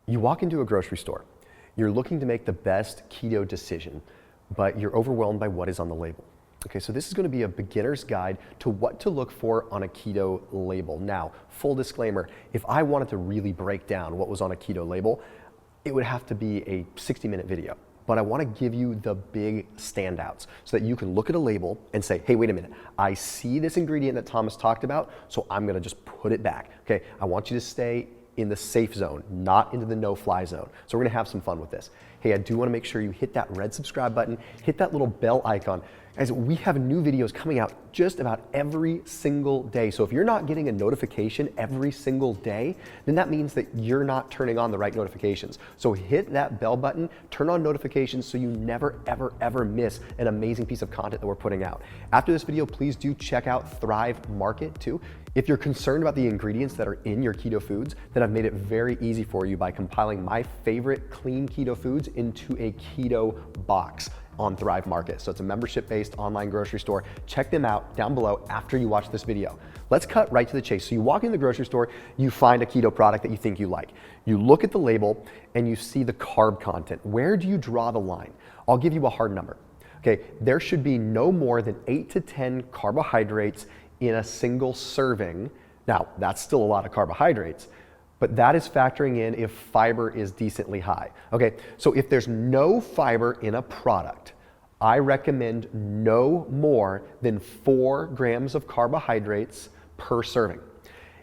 You walk into a grocery store. You're looking to make the best keto decision, but you're overwhelmed by what is on the label. Okay, so this is going to be a beginner's guide to what to look for on a keto label. Now, full disclaimer, if I wanted to really break down what was on a keto label, it would have to be a 60-minute video. But I want to give you the big standouts so that you can look at a label and say, hey, wait a minute, I see this ingredient that Thomas talked about, so I'm going to just put it back. Okay, I want you to stay in the safe zone, not into the no-fly zone. So we're going to have some fun with this. Hey, I do want to make sure you hit that red subscribe button, hit that little bell icon, as we have new videos coming out just about every single day. So if you're not getting a notification every single day, then that means that you're not turning on the right notifications. So hit that bell button, turn on notifications so you never, ever, ever miss an amazing piece of content that we're putting out. After this video, please do check out Thrive Market too. If you're concerned about the ingredients that are in your keto foods, then I've made it very easy for you by compiling my favorite clean keto foods into a keto box on Thrive Market. So it's a membership-based online grocery store. Check them out down below after you watch this video. Let's cut right to the chase. So you walk into the grocery store, you find a keto product that you think you like. You look at the label and you see the carb content. Where do you draw the line? I'll give you a hard number. Okay, there should be no more than 8 to 10 carbohydrates in a single serving. Now, that's still a lot of carbohydrates, but that is factoring in if fiber is decently high. Okay, so if there's no fiber in a product, I recommend no more than 4 grams of carbohydrates per serving.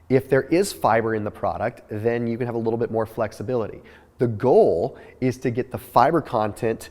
If there is fiber in the product, then you can have a little bit more flexibility. The goal is to get the fiber content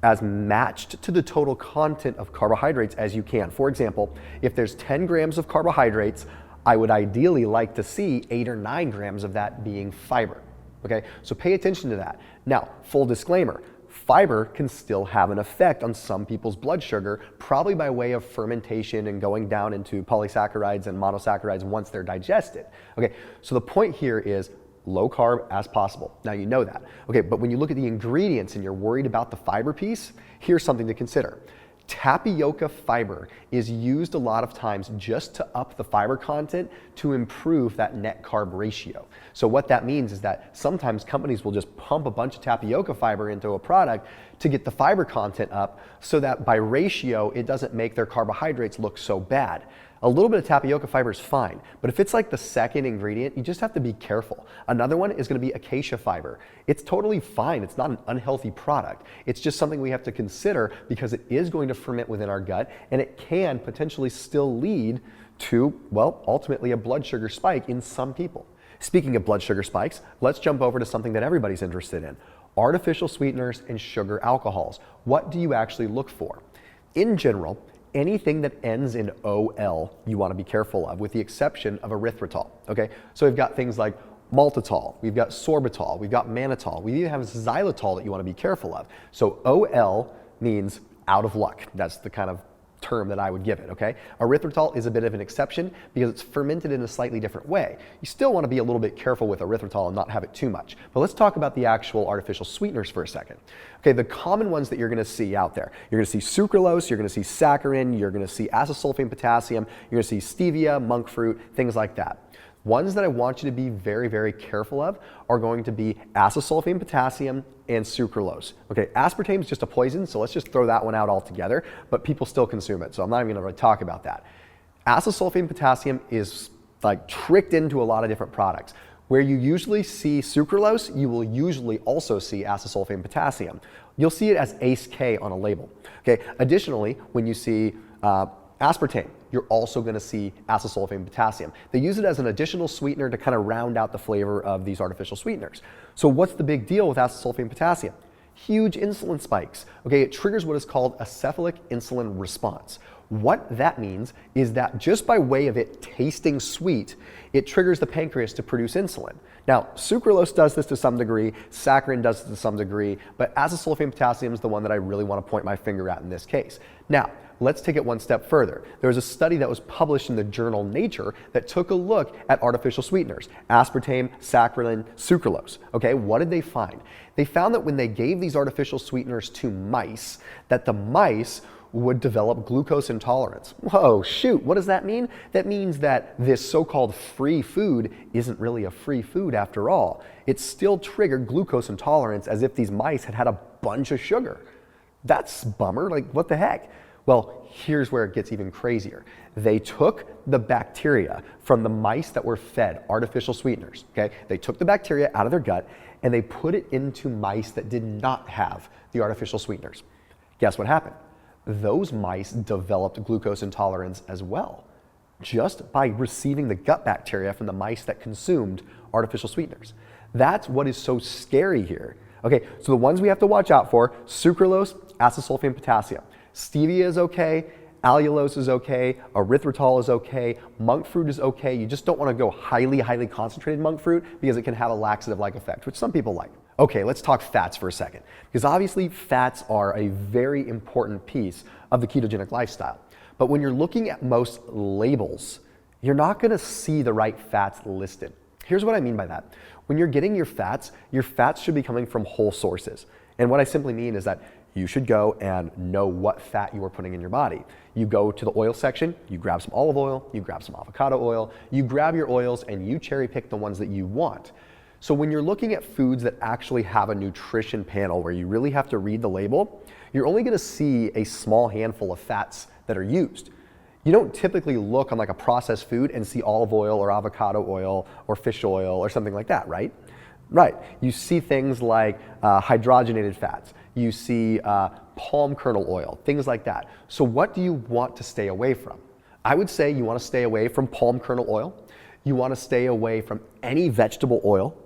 as matched to the total content of carbohydrates as you can. For example, if there's 10 grams of carbohydrates, I would ideally like to see 8 or 9 grams of that being fiber. Okay, so pay attention to that. Now, full disclaimer, fiber can still have an effect on some people's blood sugar, probably by way of fermentation and going down into polysaccharides and monosaccharides once they're digested. Okay, so the point here is low carb as possible. Now you know that. Okay, but when you look at the ingredients and you're worried about the fiber piece, here's something to consider. Tapioca fiber is used a lot of times just to up the fiber content to improve that net carb ratio. So what that means is that sometimes companies will just pump a bunch of tapioca fiber into a product to get the fiber content up so that by ratio it doesn't make their carbohydrates look so bad. A little bit of tapioca fiber is fine, but if it's like the second ingredient, you just have to be careful. Another one is going to be acacia fiber. It's totally fine. It's not an unhealthy product. It's just something we have to consider because it is going to ferment within our gut and it can potentially still lead to, well, ultimately a blood sugar spike in some people. Speaking of blood sugar spikes, let's jump over to something that everybody's interested in. Artificial sweeteners and sugar alcohols. What do you actually look for? In general, anything that ends in OL you want to be careful of, with the exception of erythritol. Okay, so we've got things like maltitol, we've got sorbitol, we've got mannitol, we even have xylitol that you want to be careful of. So OL means out of luck. That's the kind of term that I would give it, okay? Erythritol is a bit of an exception because it's fermented in a slightly different way. You still want to be a little bit careful with erythritol and not have it too much. But let's talk about the actual artificial sweeteners for a second. Okay, the common ones that you're going to see out there, you're going to see sucralose, you're going to see saccharin, you're going to see acesulfame potassium, you're going to see stevia, monk fruit, things like that. Ones that I want you to be very, very careful of are going to be acesulfame potassium and sucralose. Okay, aspartame is just a poison, so let's just throw that one out altogether, but people still consume it, so I'm not even going to talk about that. Acesulfame potassium is like tricked into a lot of different products. Where you usually see sucralose, you will usually also see acesulfame potassium. You'll see it as ACE-K on a label. Okay, additionally, when you see aspartame, you're also going to see acesulfame potassium. They use it as an additional sweetener to kind of round out the flavor of these artificial sweeteners. So what's the big deal with acesulfame potassium? Huge insulin spikes. Okay, it triggers what is called a cephalic insulin response. What that means is that just by way of it tasting sweet, it triggers the pancreas to produce insulin. Now, sucralose does this to some degree, saccharin does it to some degree, but acesulfame potassium is the one that I really want to point my finger at in this case. Now, let's take it one step further. There was a study that was published in the journal Nature that took a look at artificial sweeteners, aspartame, saccharin, sucralose. Okay, what did they find? They found that when they gave these artificial sweeteners to mice, that the mice would develop glucose intolerance. Whoa, shoot, what does that mean? That means that this so-called free food isn't really a free food after all. It still triggered glucose intolerance as if these mice had had a bunch of sugar. That's a bummer, like what the heck? Well, here's where it gets even crazier. They took the bacteria from the mice that were fed artificial sweeteners, okay? They took the bacteria out of their gut and they put it into mice that did not have the artificial sweeteners. Guess what happened? Those mice developed glucose intolerance as well, just by receiving the gut bacteria from the mice that consumed artificial sweeteners. That's what is so scary here. Okay, so the ones we have to watch out for: sucralose, acesulfame, potassium. Stevia is okay, allulose is okay, erythritol is okay, monk fruit is okay. You just don't want to go highly, highly concentrated monk fruit because it can have a laxative-like effect, which some people like. Okay, let's talk fats for a second, because obviously fats are a very important piece of the ketogenic lifestyle. But when you're looking at most labels, you're not going to see the right fats listed. Here's what I mean by that. When you're getting your fats should be coming from whole sources. And what I simply mean is that you should go and know what fat you are putting in your body. You go to the oil section, you grab some olive oil, you grab some avocado oil, you grab your oils and you cherry pick the ones that you want. So when you're looking at foods that actually have a nutrition panel where you really have to read the label, you're only gonna see a small handful of fats that are used. You don't typically look on like a processed food and see olive oil or avocado oil or fish oil or something like that, right? Right, you see things like hydrogenated fats. You see palm kernel oil, things like that. So what do you want to stay away from? I would say you want to stay away from palm kernel oil. You want to stay away from any vegetable oil,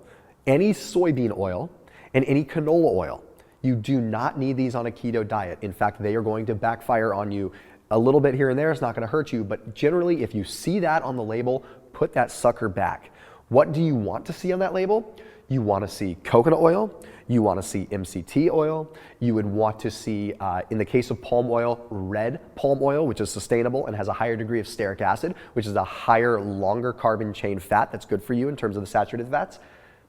any soybean oil, and any canola oil. You do not need these on a keto diet. In fact, they are going to backfire on you a little bit here and there. It's not going to hurt you, but generally, if you see that on the label, put that sucker back. What do you want to see on that label? You want to see coconut oil, you want to see MCT oil, you would want to see, in the case of palm oil, red palm oil, which is sustainable and has a higher degree of stearic acid, which is a higher, longer carbon chain fat that's good for you in terms of the saturated fats.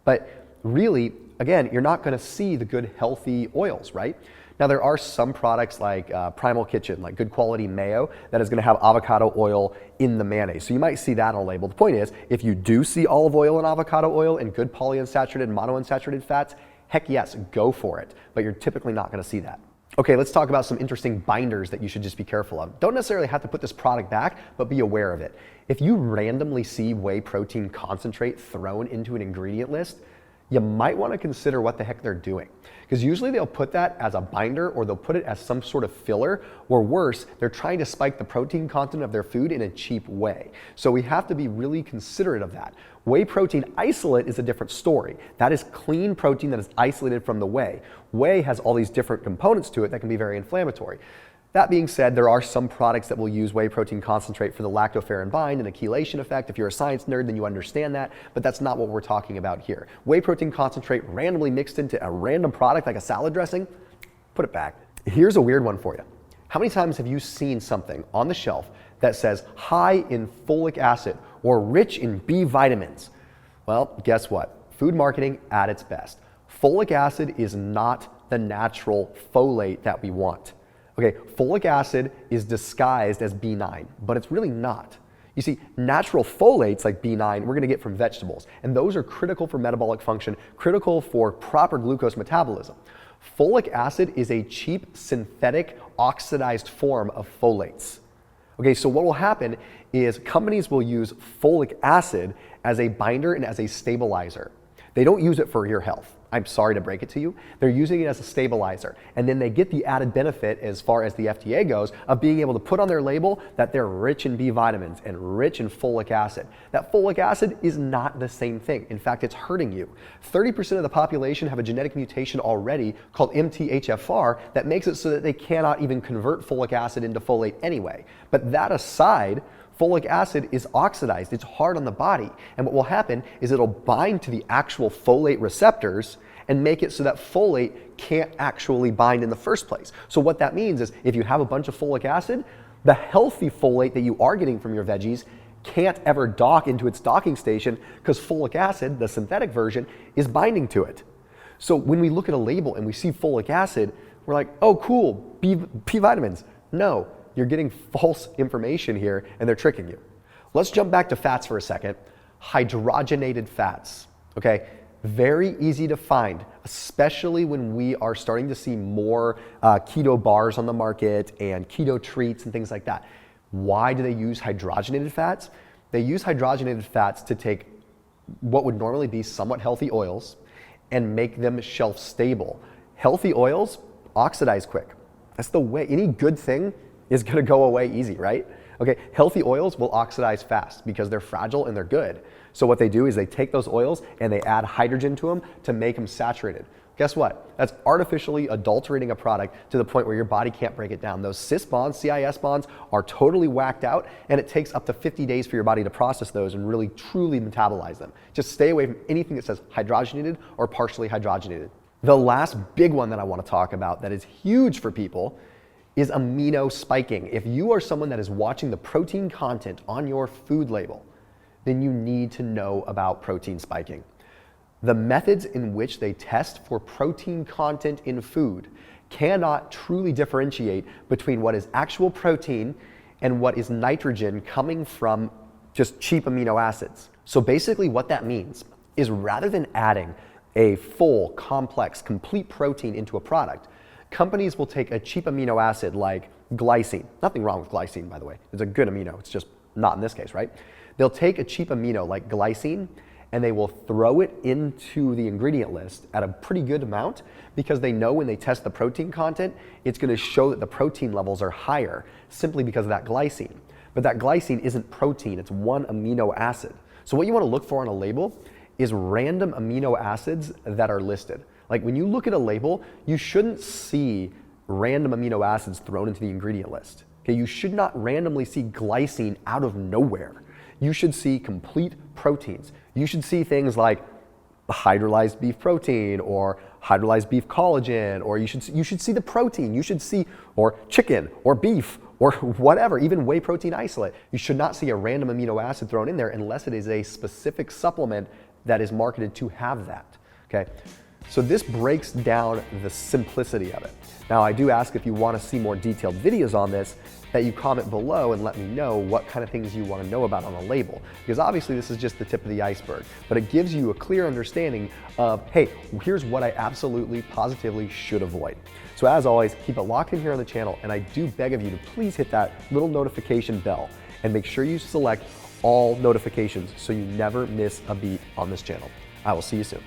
But really, again, you're not going to see the good, healthy oils, right? Now, there are some products like Primal Kitchen, like good quality mayo, that is going to have avocado oil in the mayonnaise. So you might see that on a label. The point is, if you do see olive oil and avocado oil and good polyunsaturated and monounsaturated fats, heck yes, go for it. But you're typically not going to see that. Okay, let's talk about some interesting binders that you should just be careful of. Don't necessarily have to put this product back, but be aware of it. If you randomly see whey protein concentrate thrown into an ingredient list, you might want to consider what the heck they're doing. Because usually they'll put that as a binder or they'll put it as some sort of filler, or worse, they're trying to spike the protein content of their food in a cheap way. So we have to be really considerate of that. Whey protein isolate is a different story. That is clean protein that is isolated from the whey. Whey has all these different components to it that can be very inflammatory. That being said, there are some products that will use whey protein concentrate for the lactoferrin bind and the chelation effect. If you're a science nerd, then you understand that, but that's not what we're talking about here. Whey protein concentrate randomly mixed into a random product like a salad dressing, put it back. Here's a weird one for you. How many times have you seen something on the shelf that says high in folic acid or rich in B vitamins? Well, guess what? Food marketing at its best. Folic acid is not the natural folate that we want. Okay, folic acid is disguised as B9, but it's really not. You see, natural folates like B9, we're going to get from vegetables, and those are critical for metabolic function, critical for proper glucose metabolism. Folic acid is a cheap, synthetic, oxidized form of folates. Okay, so what will happen is companies will use folic acid as a binder and as a stabilizer. They don't use it for your health. I'm sorry to break it to you. They're using it as a stabilizer. And then they get the added benefit, as far as the FDA goes, of being able to put on their label that they're rich in B vitamins and rich in folic acid. That folic acid is not the same thing. In fact, it's hurting you. 30% of the population have a genetic mutation already called MTHFR that makes it so that they cannot even convert folic acid into folate anyway. But that aside, folic acid is oxidized, it's hard on the body, and what will happen is it'll bind to the actual folate receptors and make it so that folate can't actually bind in the first place. So what that means is if you have a bunch of folic acid, the healthy folate that you are getting from your veggies can't ever dock into its docking station because folic acid, the synthetic version, is binding to it. So when we look at a label and we see folic acid, we're like, oh cool, B vitamins. No, you're getting false information here and they're tricking you. Let's jump back to fats for a second. Hydrogenated fats, okay? Very easy to find, especially when we are starting to see more keto bars on the market and keto treats and things like that. Why do they use hydrogenated fats? They use hydrogenated fats to take what would normally be somewhat healthy oils and make them shelf stable. Healthy oils oxidize quick. That's the way. Any good thing is going to go away easy, right? Okay, healthy oils will oxidize fast because they're fragile and they're good. So what they do is they take those oils and they add hydrogen to them to make them saturated. Guess what? That's artificially adulterating a product to the point where your body can't break it down. Those cis bonds, CIS bonds, are totally whacked out, and it takes up to 50 days for your body to process those and really truly metabolize them. Just stay away from anything that says hydrogenated or partially hydrogenated. The last big one that I want to talk about that is huge for people is amino spiking. If you are someone that is watching the protein content on your food label, then you need to know about protein spiking. The methods in which they test for protein content in food cannot truly differentiate between what is actual protein and what is nitrogen coming from just cheap amino acids. So basically what that means is rather than adding a full, complex, complete protein into a product, companies will take a cheap amino acid like glycine. Nothing wrong with glycine, by the way. It's a good amino. It's just not in this case, right? They'll take a cheap amino like glycine and they will throw it into the ingredient list at a pretty good amount because they know when they test the protein content, it's going to show that the protein levels are higher simply because of that glycine. But that glycine isn't protein, it's one amino acid. So what you want to look for on a label is random amino acids that are listed. Like when you look at a label, you shouldn't see random amino acids thrown into the ingredient list. Okay, you should not randomly see glycine out of nowhere. You should see complete proteins. You should see things like hydrolyzed beef protein or hydrolyzed beef collagen, or you should see the protein. You should see, or chicken or beef or whatever, even whey protein isolate. You should not see a random amino acid thrown in there unless it is a specific supplement that is marketed to have that, okay? So this breaks down the simplicity of it. Now I do ask if you want to see more detailed videos on this, that you comment below and let me know what kind of things you want to know about on a label. Because obviously this is just the tip of the iceberg, but it gives you a clear understanding of, hey, here's what I absolutely, positively should avoid. So as always, keep it locked in here on the channel, and I do beg of you to please hit that little notification bell and make sure you select all notifications so you never miss a beat on this channel. I will see you soon.